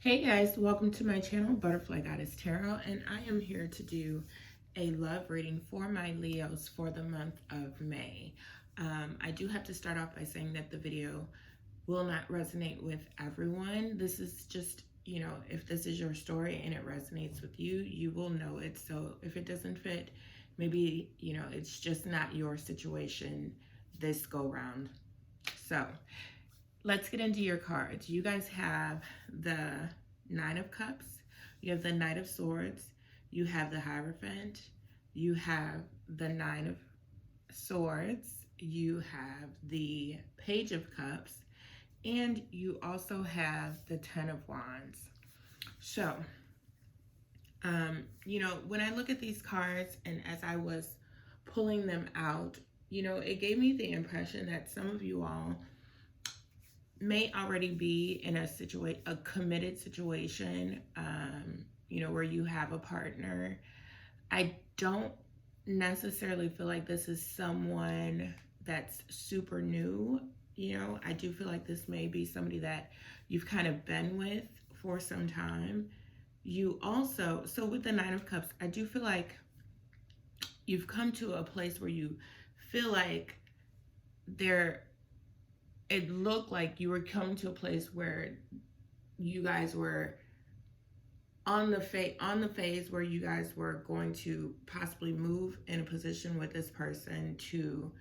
Hey guys, welcome to my channel, Butterfly Goddess Tarot, and I am here to do a love reading for my Leos for the month of May. I do have to start off by saying that the video will not resonate with everyone. This is just, if this is your story and it resonates with you, you will know it. So if it doesn't fit, maybe, it's just not your situation this go round. So let's get into your cards. You guys have the Nine of Cups, you have the Knight of Swords, you have the Hierophant, you have the Nine of Swords, you have the Page of Cups, and you also have the Ten of Wands. So, when I look at these cards and as I was pulling them out, it gave me the impression that some of you all may already be in a committed situation, where you have a partner. I don't necessarily feel like this is someone that's super new. I do feel like this may be somebody that you've kind of been with for some time. So with the Nine of Cups, I do feel like you've come to a place where you feel like it looked like you were coming to a place where you guys were on the phase where you guys were going to possibly move in a position with this person to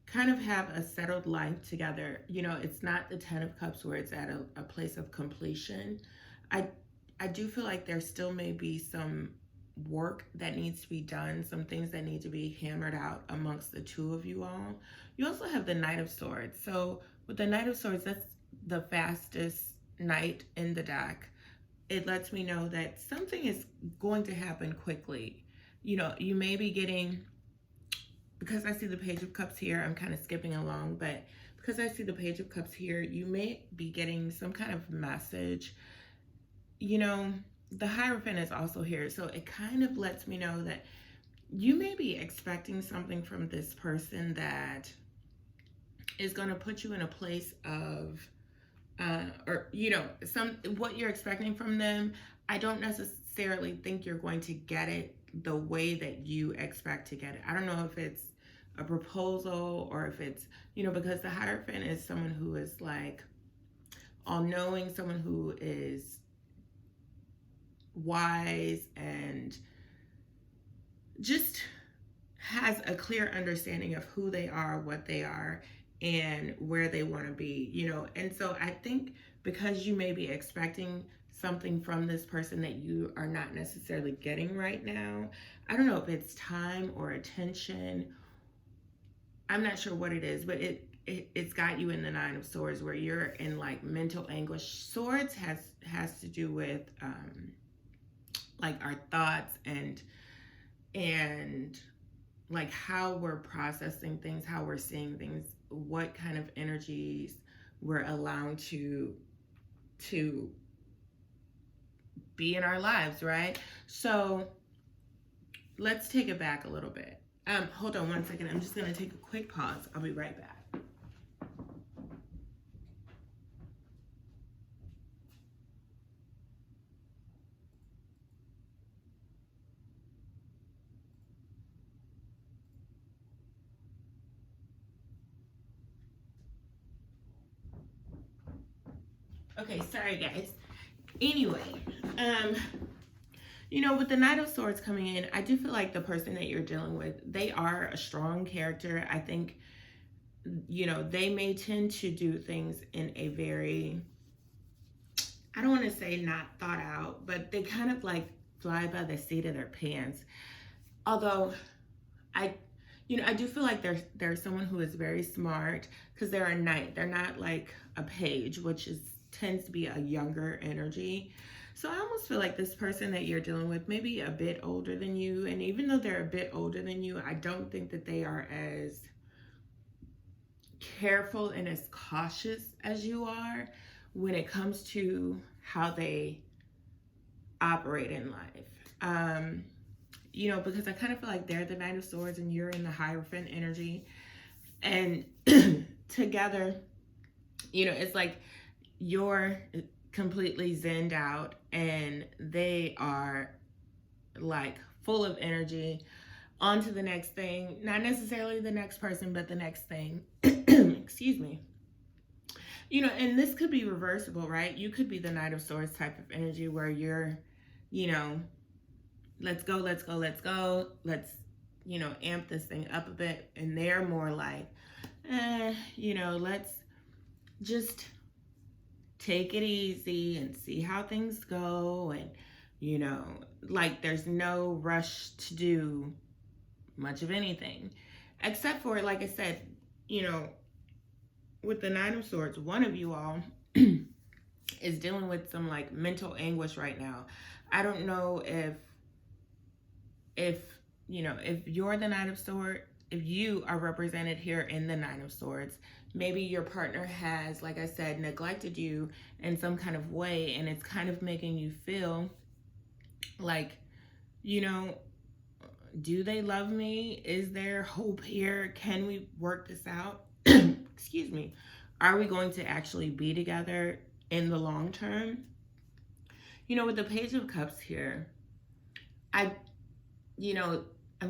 kind of have a settled life together. It's not the Ten of Cups where it's at a place of completion. I do feel like there still may be some work that needs to be done, some things that need to be hammered out amongst the two of you all. You also have the Knight of Swords. So with the Knight of Swords, that's the fastest knight in the deck. It lets me know that something is going to happen quickly. You may be getting, because I see the Page of Cups here, I'm kind of skipping along, but because I see the Page of Cups here, you may be getting some kind of message. The Hierophant is also here, so it kind of lets me know that you may be expecting something from this person that is going to put you in a place of, what you're expecting from them. I don't necessarily think you're going to get it the way that you expect to get it. I don't know if it's a proposal or if it's, because the Hierophant is someone who is like all-knowing, someone who is wise and just has a clear understanding of who they are, what they are, and where they want to be, And so I think because you may be expecting something from this person that you are not necessarily getting right now, I don't know if it's time or attention. I'm not sure what it is, but it's got you in the Nine of Swords where you're in like mental anguish. Swords has to do with like our thoughts and like how we're processing things, how we're seeing things, what kind of energies we're allowing to be in our lives, right? So let's take it back a little bit. Hold on one second. I'm just going to take a quick pause. I'll be right back. Okay, sorry guys. Anyway, with the Knight of Swords coming in, I do feel like the person that you're dealing with, they are a strong character. I think, they may tend to do things in a very, I don't want to say not thought out, but they kind of like fly by the seat of their pants. Although I do feel like there's someone who is very smart because they're a knight. They're not like a page, which tends to be a younger energy. So I almost feel like this person that you're dealing with may be a bit older than you. And even though they're a bit older than you, I don't think that they are as careful and as cautious as you are when it comes to how they operate in life. Because I kind of feel like they're the Knight of Swords and you're in the Hierophant energy. And together, it's like completely zenned out, and they are like full of energy. On to the next thing, not necessarily the next person, but the next thing. Excuse me. And this could be reversible, right? You could be the Knight of Swords type of energy where you're, you know, let's go, let's go, let's go. Let's, amp this thing up a bit. And they're more like, let's just take it easy and see how things go. And, like there's no rush to do much of anything. Except for, like I said, with the Nine of Swords, one of you all is dealing with some like mental anguish right now. I don't know if you're the Nine of Swords, if you are represented here in the Nine of Swords, maybe your partner has, like I said, neglected you in some kind of way, and it's kind of making you feel like, do they love me? Is there hope here? Can we work this out? Excuse me. Are we going to actually be together in the long term? With the Page of Cups here, I'm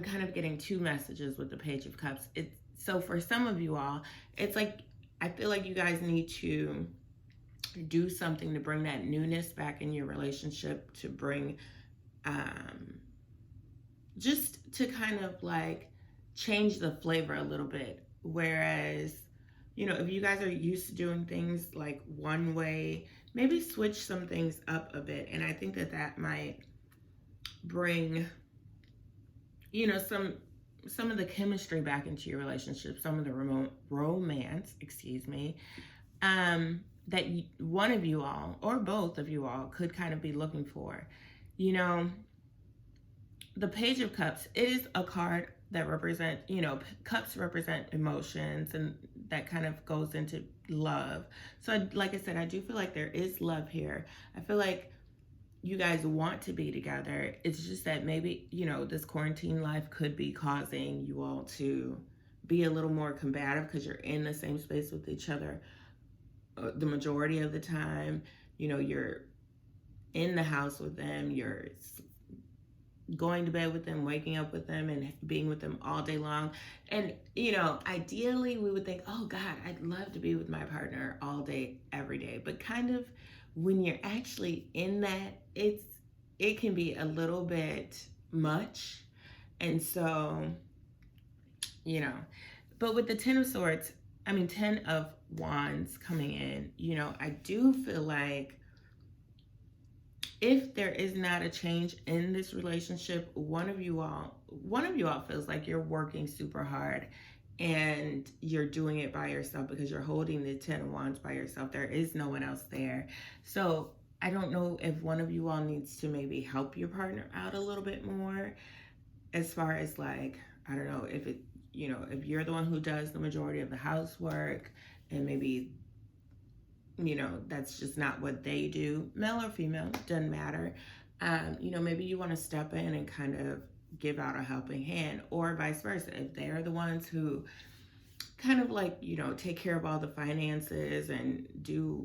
kind of getting two messages with the Page of Cups. So for some of you all, it's like, I feel like you guys need to do something to bring that newness back in your relationship, to bring, just to kind of like change the flavor a little bit. Whereas, if you guys are used to doing things like one way, maybe switch some things up a bit. And I think that might bring, some of the chemistry back into your relationship, some of the romance, that one of you all or both of you all could kind of be looking for. The Page of Cups is a card that represent, cups represent emotions, and that kind of goes into love. So like I said, I do feel like there is love here. I feel like you guys want to be together. It's just that maybe, this quarantine life could be causing you all to be a little more combative because you're in the same space with each other the majority of the time. You're in the house with them, you're going to bed with them, waking up with them, and being with them all day long. And, ideally we would think, oh God, I'd love to be with my partner all day, every day. But kind of when you're actually in that, it can be a little bit much. And so, but with the Ten of Wands coming in, I do feel like if there is not a change in this relationship, one of you all feels like you're working super hard and you're doing it by yourself because you're holding the Ten of Wands by yourself. There is no one else there. So I don't know if one of you all needs to maybe help your partner out a little bit more, as far as like, I don't know, if you're the one who does the majority of the housework, and maybe that's just not what they do, male or female, doesn't matter. Maybe you want to step in and kind of give out a helping hand, or vice versa. If they're the ones who kind of like, take care of all the finances and do,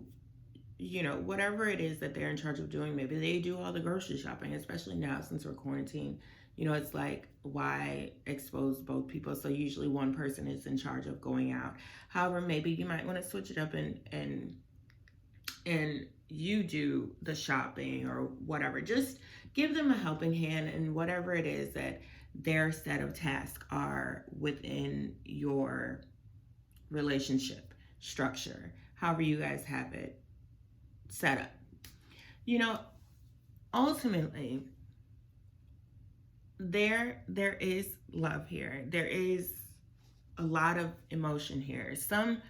whatever it is that they're in charge of doing, maybe they do all the grocery shopping, especially now since we're quarantined. It's like, why expose both people? So usually one person is in charge of going out. However, maybe you might want to switch it up and you do the shopping or whatever. Just give them a helping hand in whatever it is that their set of tasks are within your relationship structure, however you guys have it set up. Ultimately, there is love here. There is a lot of emotion here. Some,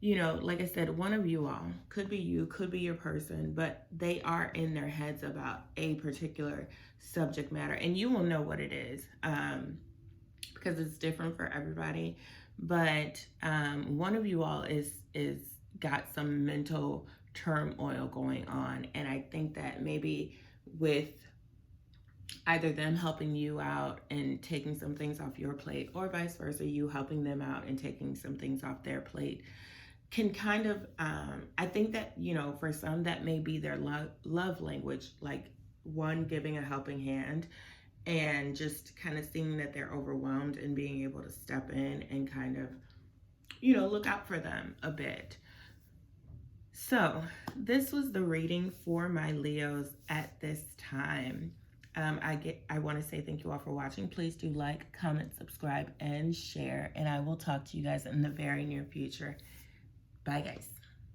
like I said, one of you all, could be you, could be your person, but they are in their heads about a particular subject matter, and you will know what it is, because it's different for everybody. But one of you all is got some mental turmoil going on, and I think that maybe with either them helping you out and taking some things off your plate, or vice versa, you helping them out and taking some things off their plate, can kind of, I think that, you know, for some that may be their love language, like one giving a helping hand and just kind of seeing that they're overwhelmed and being able to step in and kind of, you know, look out for them a bit. So this was the reading for my Leos at this time. I want to say thank you all for watching. Please do like, comment, subscribe, and share. And I will talk to you guys in the very near future. Bye, guys.